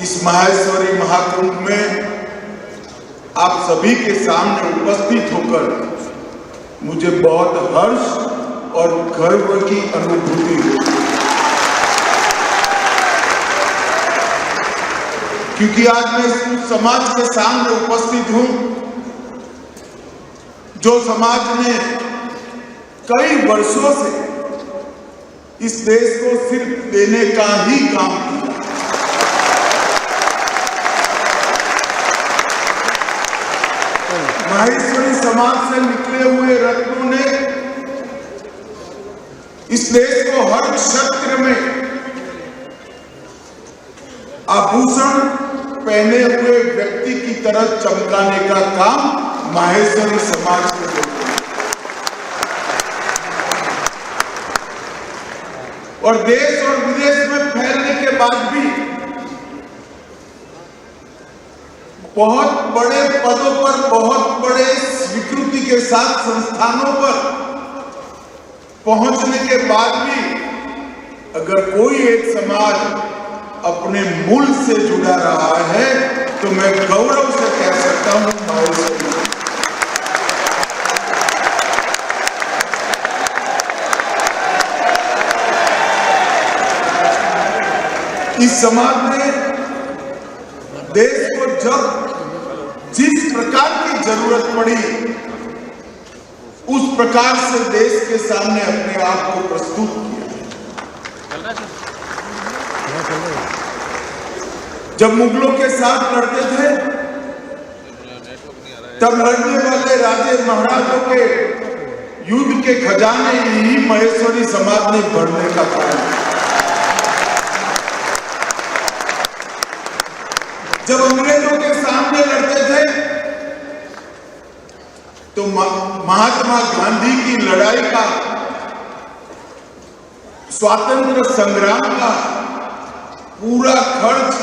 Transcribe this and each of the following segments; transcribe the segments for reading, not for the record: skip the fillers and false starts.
इस माहेश्वरी महाकुंभ में आप सभी के सामने उपस्थित होकर मुझे बहुत हर्ष और गर्व की अनुभूति हुई, क्योंकि आज मैं इस समाज के सामने उपस्थित हूं जो समाज ने कई वर्षों से इस देश को सिर्फ देने का ही काम किया। माहेश्वरी समाज से निकले हुए रत्नों ने इस देश को हर क्षेत्र में आभूषण पहने हुए व्यक्ति की तरह चमकाने का काम माहेश्वरी समाज के लोग, और देश और विदेश में फैलने के बाद भी बहुत बड़े पदों पर, बहुत बड़े स्वीकृति के साथ संस्थानों पर पहुंचने के बाद भी अगर कोई एक समाज अपने मूल से जुड़ा रहा है तो मैं गौरव से कह सकता हूं माहेश्वरी। इस समाज ने देश को जब जिस प्रकार की जरूरत पड़ी उस प्रकार से देश के सामने अपने आप को प्रस्तुत किया। जब मुगलों के साथ लड़ते थे तब लड़ने वाले राजे महाराजों के युद्ध के खजाने ही माहेश्वरी समाज ने भरने का काम। जब अंग्रेजों के सामने लड़ते थे तो महात्मा गांधी की लड़ाई का, स्वातंत्र संग्राम का पूरा खर्च,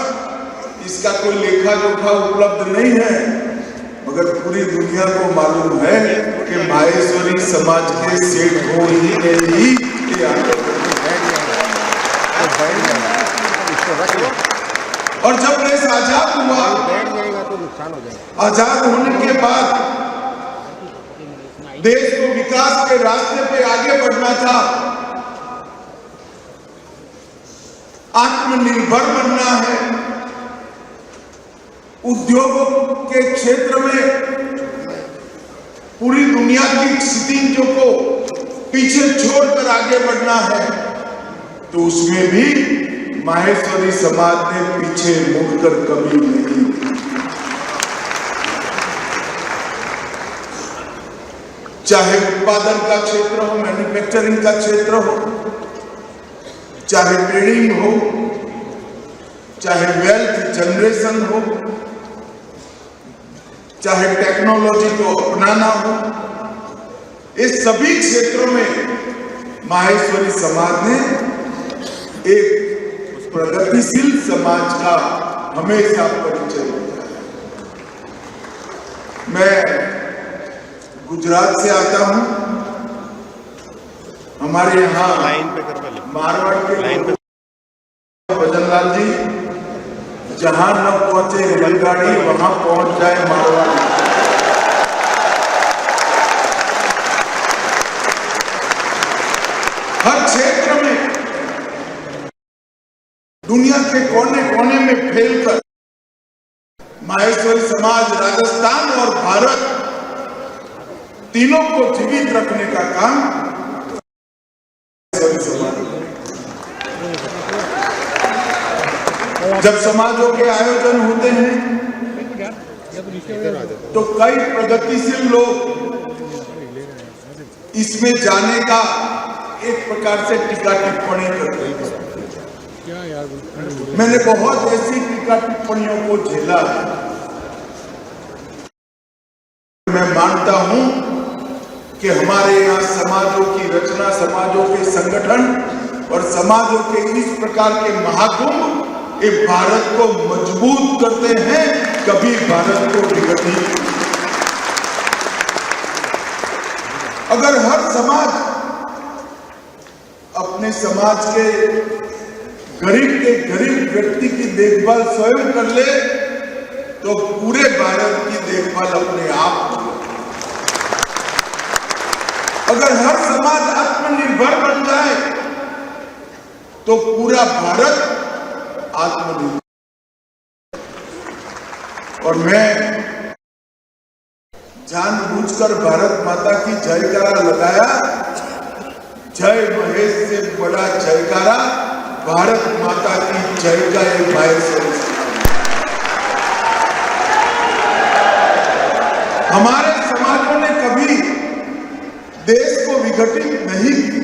इसका कोई लेखा जोखा उपलब्ध नहीं है, मगर पूरी दुनिया को मालूम है कि माहेश्वरी समाज के सेठ हो ही नहीं। और जब देश आजाद हुआ, आजाद होने के बाद देश को विकास के रास्ते पे आगे बढ़ना था, आत्मनिर्भर बनना है, उद्योगों के क्षेत्र में पूरी दुनिया की स्थितियों को पीछे छोड़कर आगे बढ़ना है, तो उसमें भी माहेश्वरी समाज ने पीछे मुड़कर कभी नहीं। चाहे उत्पादन का क्षेत्र हो, मैन्युफैक्चरिंग का क्षेत्र हो, चाहे ट्रेडिंग हो, चाहे वेल्थ जनरेशन हो, चाहे टेक्नोलॉजी को अपनाना हो, इस सभी क्षेत्रों में माहेश्वरी समाज ने एक प्रगतिशील समाज का हमेशा परिचय दिया। मैं गुजरात से आता हूं। हमारे यहाँ मारवाड़ के भजनलाल जी जहां न पहुंचे रेलगाड़ी वहां पहुंच जाए मारवाड़। हर क्षेत्र में दुनिया के कोने कोने में फैलकर माहेश्वरी समाज राजस्थान और भारत तीनों को जीवित रखने का काम जब समाजों के आयोजन होते हैं तो कई प्रगतिशील लोग इसमें जाने का एक प्रकार से टीका टिप्पणी करते हैं। मैंने बहुत ऐसी टीका टिप्पणियों को झेला है। मैं मानता हूं कि हमारे यहाँ समाजों की रचना, समाजों के संगठन और समाजों के इस प्रकार के महाकुंभ ये भारत को मजबूत करते हैं, कभी भारत को विघटित। अगर हर समाज अपने समाज के गरीब के गरीब व्यक्ति की देखभाल स्वयं कर ले तो पूरे भारत की देखभाल अपने आप हो। अगर हर समाज आत्मनिर्भर बन जाए तो पूरा भारत आत्मनिर्भर। और मैं जानबूझकर भारत माता की जयकारा लगाया। जय महेश से बड़ा जयकारा भारत माता की जय का एक भाई। हमारे समाजों ने कभी देश को विघटित नहीं किया।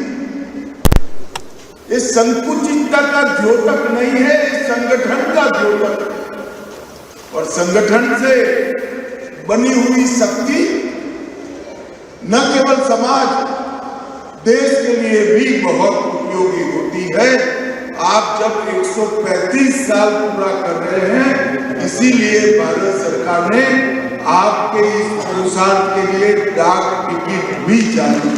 इस संकुचितता का द्योतक नहीं है, इस संगठन का द्योतक है। और संगठन से बनी हुई शक्ति न केवल समाज, देश के लिए भी बहुत उपयोगी होती है। आप जब 135 साल पूरा कर रहे हैं, इसीलिए भारत सरकार ने आपके इस पुरुषार्थ के लिए डाक टिकट भी जारी की।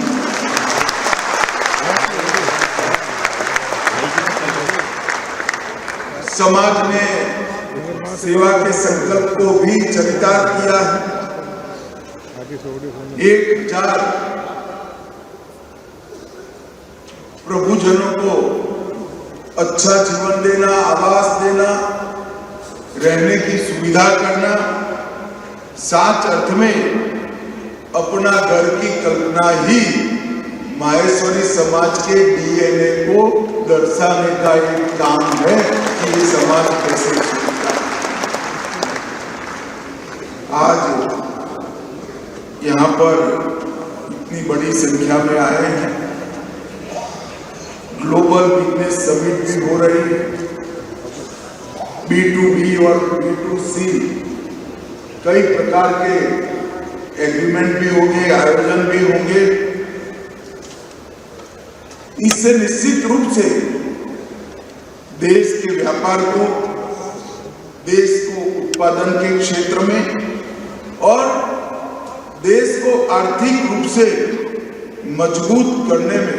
समाज ने सेवा के संकल्प को भी चरितार्थ किया है। 1000 प्रभुजनों को अच्छा जीवन देना, आवास देना, रहने की सुविधा करना, साच अर्थ में अपना घर की कल्पना ही माहेश्वरी समाज के डीएनए को दर्शाने का एक काम है कि ये समाज कैसे चलता है। आज यहाँ पर इतनी बड़ी संख्या में आए हैं। ग्लोबल बिजनेस समिट भी हो रही है। B2B और B2C कई प्रकार के एग्रीमेंट भी होंगे, आयोजन भी होंगे। इससे निश्चित रूप से देश के व्यापार को, देश को उत्पादन के क्षेत्र में और देश को आर्थिक रूप से मजबूत करने में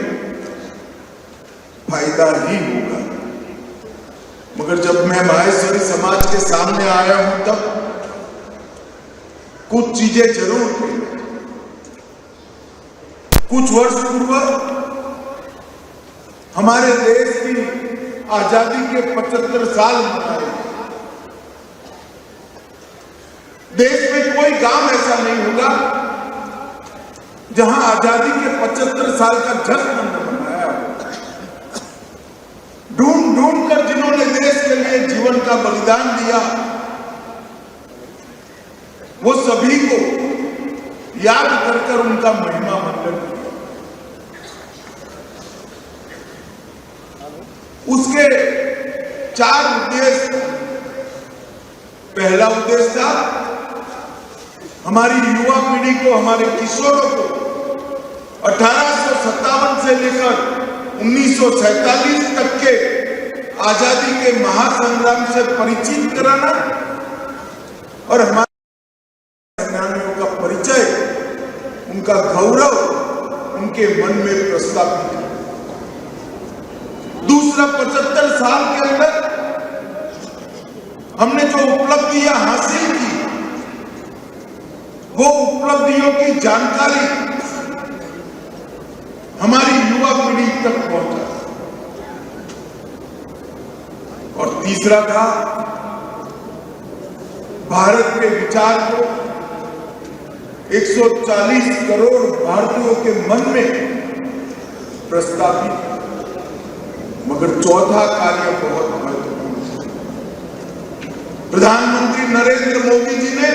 फायदा ही होगा। मगर जब मैं माहेश्वरी समाज के सामने आया हूं तब कुछ चीजें जरूर थी। कुछ वर्ष पूर्व हमारे देश की आजादी के 75 साल मनाए। देश में कोई गांव ऐसा नहीं होगा जहां आजादी के 75 साल का जश्न न मनाया हो। ढूंढ ढूंढ कर जिन्होंने देश के लिए जीवन का बलिदान दिया, वो सभी को याद कर कर उनका महिमा मंडन किया। उसके 4 उद्देश्य। पहला उद्देश्य था हमारी युवा पीढ़ी को, हमारे किशोरों को 1857 से लेकर 1947 तक के आजादी के महासंग्राम से परिचित कराना और हमारे सेनानियों का परिचय, उनका गौरव उनके मन में प्रस्तावित। दूसरा, 75 साल के अंदर हमने जो उपलब्धियां हासिल की, वो उपलब्धियों की जानकारी हमारी युवा पीढ़ी तक पहुंचा। और तीसरा था भारत के विचार को 140 करोड़ भारतीयों के मन में प्रस्तावित। मगर चौथा कार्य बहुत महत्वपूर्ण। प्रधानमंत्री नरेंद्र मोदी जी ने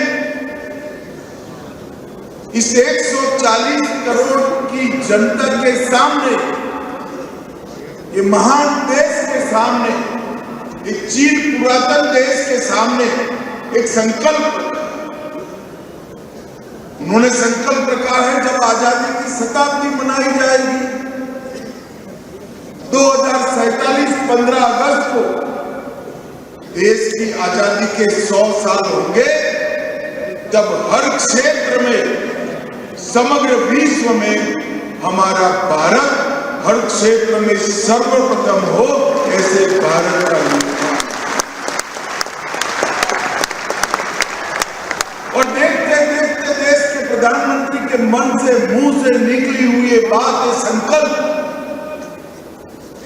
इस 140 करोड़ की जनता के सामने, ये महान देश के सामने, एक चीर पुरातन देश के सामने एक संकल्प, उन्होंने संकल्प रखा है जब आजादी की शताब्दी मनाई जाएगी 2047 15 अगस्त को, देश की आजादी के 100 साल होंगे, जब हर क्षेत्र में, समग्र विश्व में हमारा भारत हर क्षेत्र में सर्वप्रथम हो। ऐसे भारत का निर्माण। और देखते देखते देश के प्रधानमंत्री के मन से, मुंह से निकली हुई ये बात, ये संकल्प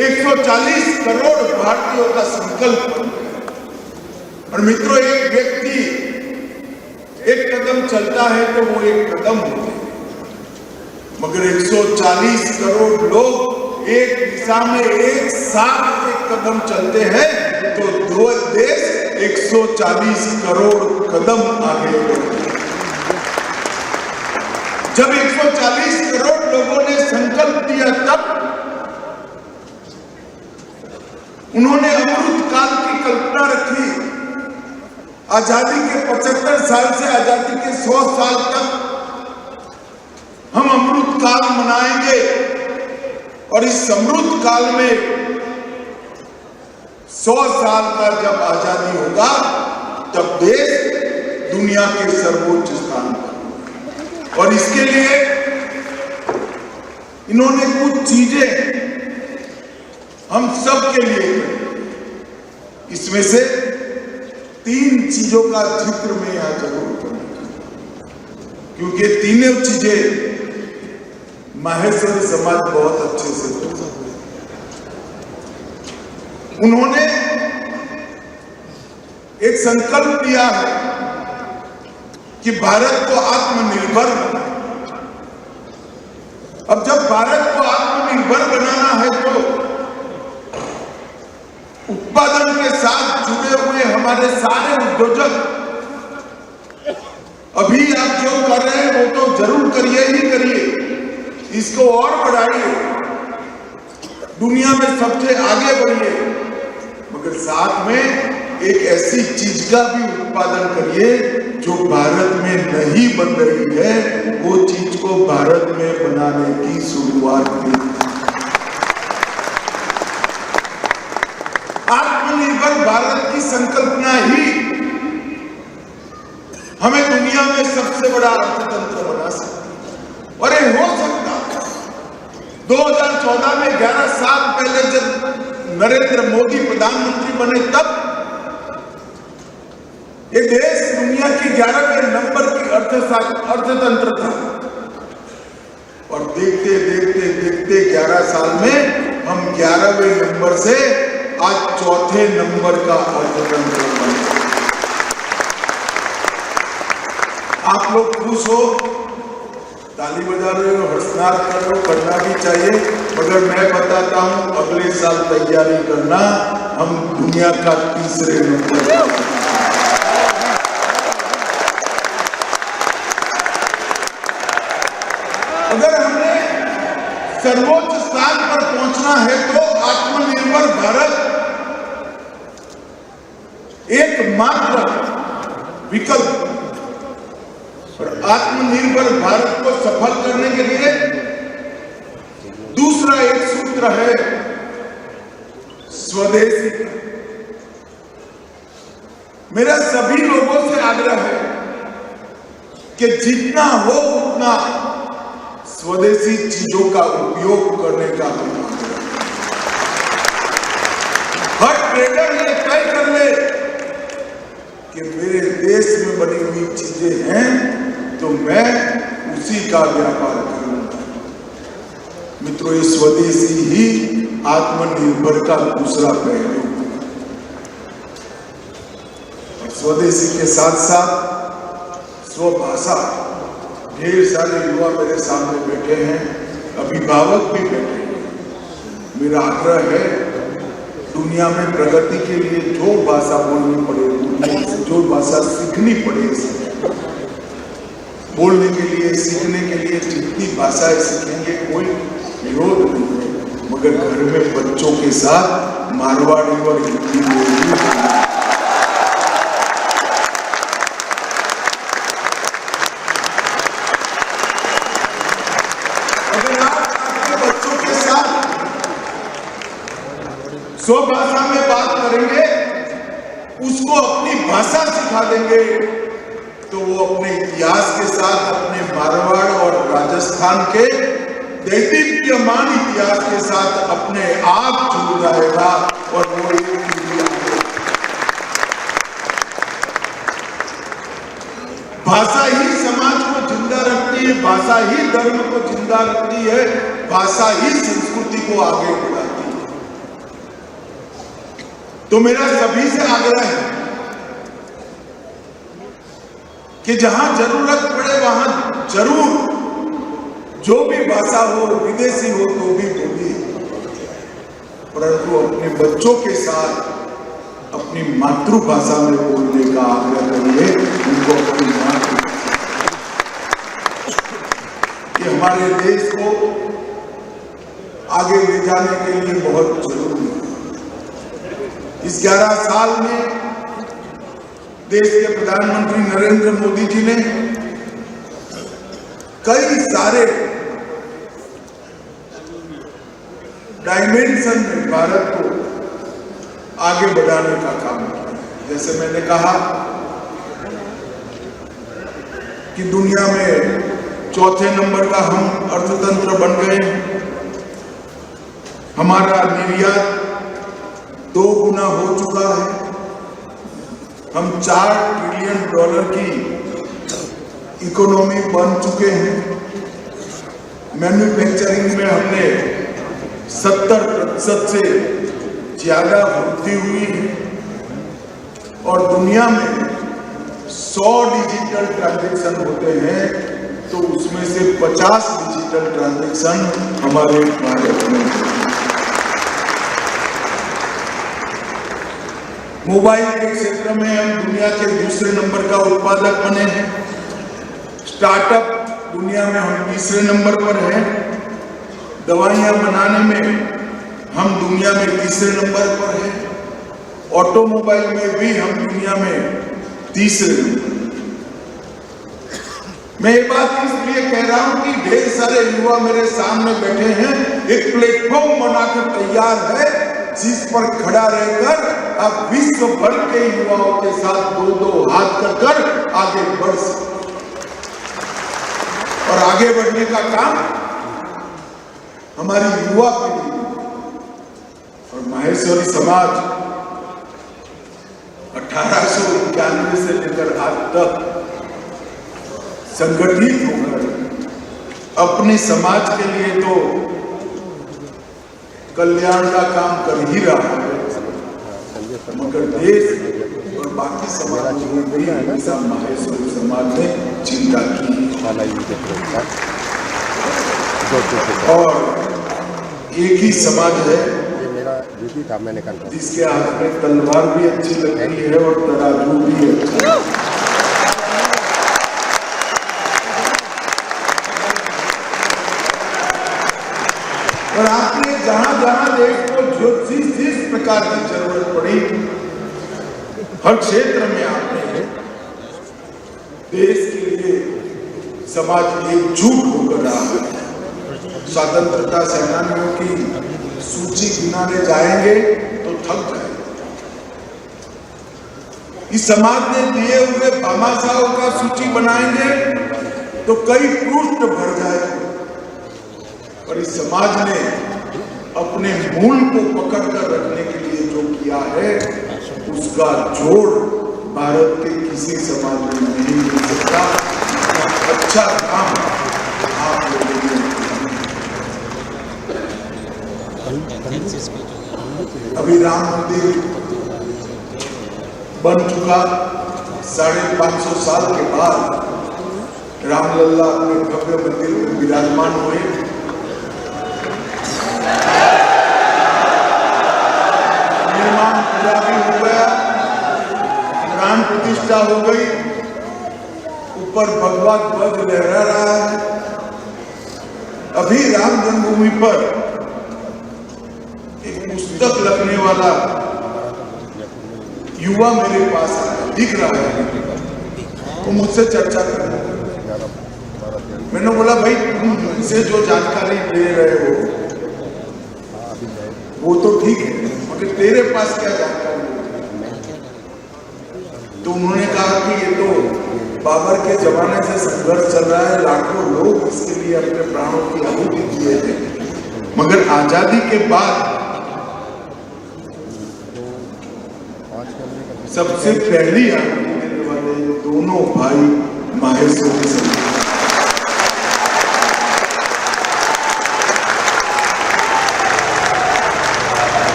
140 करोड़ भारतीयों का संकल्प। और मित्रों, एक व्यक्ति एक कदम चलता है तो वो एक कदम होते हैं, मगर 140 करोड़ लोग एक दिशा में एक साथ एक कदम चलते हैं तो दो देश 140 करोड़ कदम आगे बढ़ते हैं। जब 140 करोड़ लोगों ने संकल्प दिया तब उन्होंने अमृत काल की कल्पना रखी। आजादी के 75 साल से आजादी के 100 साल तक हम अमृत काल मनाएंगे और इस अमृत काल में 100 साल का जब आजादी होगा तब देश दुनिया के सर्वोच्च स्थान पर। और इसके लिए इन्होंने कुछ चीजें हम सब के लिए करी। इसमें से 3 चीजों का जिक्र मैं यहां जरूर करूंगा, क्योंकि तीनों चीजें माहेश्वरी समाज बहुत अच्छे से करता है। उन्होंने एक संकल्प लिया है कि भारत को आत्मनिर्भर बनाना। अब जब भारत को आत्मनिर्भर बनाना है तो उत्पादन के साथ जुड़े हुए हमारे सारे उद्योजक, अभी आप जो कर रहे हैं वो तो जरूर करिए ही करिए, इसको और बढ़ाइए, दुनिया में सबसे आगे बढ़िए, मगर साथ में एक ऐसी चीज का भी उत्पादन करिए जो भारत में नहीं बन रही है, वो चीज को भारत में बनाने की शुरुआत की। आत्मनिर्भर भारत की संकल्पना ही हमें दुनिया में सबसे बड़ा अर्थतंत्र बना सकती है। और ये हो सकता 2014 में 11 साल पहले जब नरेंद्र मोदी प्रधानमंत्री बने तब ये देश दुनिया की 11वें नंबर की अर्थतंत्र था। और देखते देखते देखते 11 साल में हम 11वें नंबर से आज 4थे नंबर का अर्थतंत्र बने। आप लोग खुश हो, ताली बजा रहे हो, हर्षनाद कर रहे हो, करना भी चाहिए, मगर मैं बताता हूं अगले साल तैयारी करना, हम दुनिया का 3रे नंबर का। अगर हमें सर्वोच्च स्थान पर पहुंचना है तो आत्मनिर्भर भारत एकमात्र विकल्प। और आत्मनिर्भर भारत को सफल करने के लिए दूसरा एक सूत्र है स्वदेशी। मेरा सभी लोगों से आग्रह है कि जितना हो उतना स्वदेशी चीजों का उपयोग करने का प्रयास करें। हर ट्रेडर ये तय कर ले कि मेरे देश में बनी हुई चीजें हैं तो मैं उसी का व्यापार करूंगा। मित्रों, ये स्वदेशी ही आत्मनिर्भर का दूसरा पहलू। और स्वदेशी के साथ साथ स्वभाषा। ढेर सारे युवा मेरे सामने बैठे हैं, अभिभावक भी बैठे हैं। मेरा आग्रह है, दुनिया में प्रगति के लिए जो भाषा बोलनी पड़े, जो भाषा सीखनी पड़े, बोलने के लिए, सीखने के लिए जितनी भाषाएं सीखेंगे कोई विरोध नहीं है, मगर घर में बच्चों के साथ मारवाड़ी और हिंदी बोलनी। स्वभाषा में बात करेंगे, उसको अपनी भाषा सिखा देंगे तो वो अपने इतिहास के साथ अपने मारवाड़ और राजस्थान के दैदीप्यमान इतिहास के साथ अपने आप जुड़ जाएगा और वो एक पीढ़ी आगे। भाषा ही समाज को जिंदा रखती है, भाषा ही धर्म को जिंदा रखती है, भाषा ही संस्कृति को आगे बढ़ाती है। तो मेरा सभी से आग्रह है कि जहां जरूरत पड़े वहां जरूर जो भी भाषा हो, विदेशी हो तो भी बोलिए, परंतु अपने बच्चों के साथ अपनी मातृभाषा में बोलने का आग्रह करिए, उनको अपनी मातृभाषा। ये हमारे देश को आगे ले जाने के लिए बहुत जरूरी है। इस 11 साल में देश के प्रधानमंत्री नरेंद्र मोदी जी ने कई सारे डायमेंशन में भारत को आगे बढ़ाने का काम किया। जैसे मैंने कहा कि दुनिया में चौथे नंबर का हम अर्थतंत्र बन गए, हमारा निर्यात 2 गुना हो चुका है, हम $4 ट्रिलियन की इकोनॉमी बन चुके हैं, मैन्युफैक्चरिंग में हमने 70% से ज्यादा वृद्धि हुई है और दुनिया में 100 डिजिटल ट्रांजैक्शन होते हैं तो उसमें से 50 डिजिटल ट्रांजैक्शन हमारे भारत में। मोबाइल के क्षेत्र में हम दुनिया के दूसरे नंबर का उत्पादक बने हैं, स्टार्टअप दुनिया में हम तीसरे नंबर पर हैं, दवाइयां बनाने में हम दुनिया में तीसरे नंबर पर हैं, ऑटोमोबाइल में भी हम दुनिया में तीसरे नंबर। मैं ये बात इसलिए कह रहा हूं कि ढेर सारे युवा मेरे सामने बैठे हैं, एक प्लेटफॉर्म बनाकर तैयार है जिस पर खड़ा रहकर आप विश्व भर के युवाओं के साथ 2-2 हाथ कर आगे बढ़ सकते और आगे बढ़ने का काम हमारी युवा पीढ़ी और माहेश्वरी समाज 1891 से लेकर आज तक संगठित होकर अपने समाज के लिए तो कल्याण का काम कर ही रहा है, मगर देश और बाकी समाज में भी हमेशा माहेश्वरी समाज ने चिंता की और एक ही समाज है जिसके हाथ में तलवार भी अच्छी लगती है और तराजू भी अच्छा। और आपने जहां जहां देश को जो जिस प्रकार की जरूरत पड़ी हर क्षेत्र में आपने देश के लिए समाज एकजुट होकर रहा है। स्वतंत्रता सेनानियों की सूची गिनाने जाएंगे तो थक जाएंगे। इस समाज ने दिए हुए भामाशाहों का सूची बनाएंगे तो कई पृष्ठ भर जाएंगे। और इस समाज ने अपने मूल को पकड़ कर रखने के लिए जो किया है उसका जोड़ भारत के किसी समाज में नहीं मिल सकता। अच्छा काम आप लोगों ने अभी राम मंदिर बन चुका, 550 साल के बाद रामलला अपने भव्य मंदिर में विराजमान हुए। निर्माण पूरा भी हो गया, प्राण प्रतिष्ठा हो गई, ऊपर भगवा ध्वज लहरा रहा है। अभी राम जन्मभूमि पर एक पुस्तक लिखने वाला युवा मेरे पास आया, दिख रहा है, वो मुझसे चर्चा कर रहा है। मैंने बोला भाई तुम मुझसे जो जानकारी दे रहे हो वो तो ठीक है, मगर तेरे पास क्या जानकारी है? तो उन्होंने कहा कि ये तो बाबर के जमाने से संघर्ष चल रहा है, लाखों लोग इसके लिए अपने प्राणों की आहुति दिए हैं, मगर आजादी के बाद सबसे पहली आहुति देने वाले दोनों भाई माहेश्वरी समाज।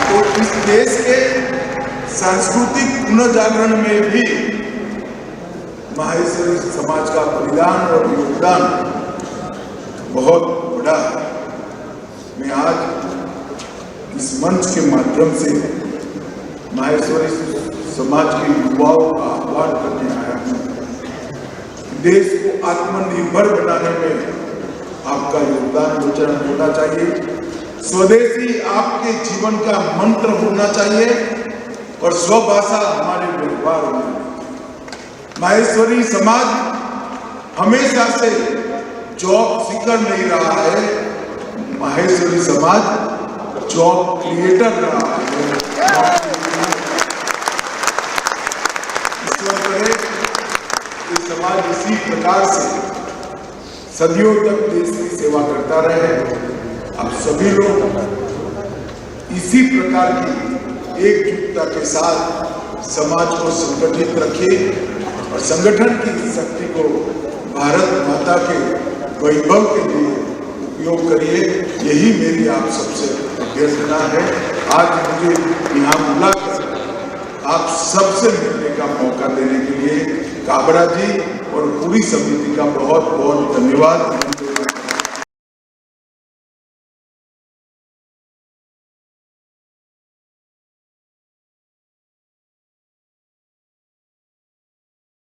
तो इस देश के सांस्कृतिक पुनर्जागरण में भी माहेश्वरी समाज का बलिदान और योगदान बहुत बड़ा है। मैं आज इस मंच के माध्यम से माहेश्वरी समाज के युवाओं का आह्वान करने आया हूं। देश को आत्मनिर्भर बनाने में आपका योगदान होना चाहिए। स्वदेशी आपके जीवन का मंत्र होना चाहिए और स्वभाषा हमारे व्यवहार होना चाहिए। माहेश्वरी समाज हमेशा से जॉब सीकर नहीं रहा है, माहेश्वरी समाज जॉब क्रिएटर रहा है। ईश्वर करे कि समाज इसी प्रकार से सदियों तक देश की सेवा करता रहे। आप सभी लोग इसी प्रकार की एकजुटता के साथ समाज को संगठित रखें और संगठन की शक्ति को भारत माता के वैभव के लिए उपयोग करिए। यही मेरी आप सबसे अभ्यर्थना है। आज मुझे यहाँ बुलाकर आप सबसे मिलने का मौका देने के लिए काबरा जी और पूरी समिति का बहुत बहुत धन्यवाद।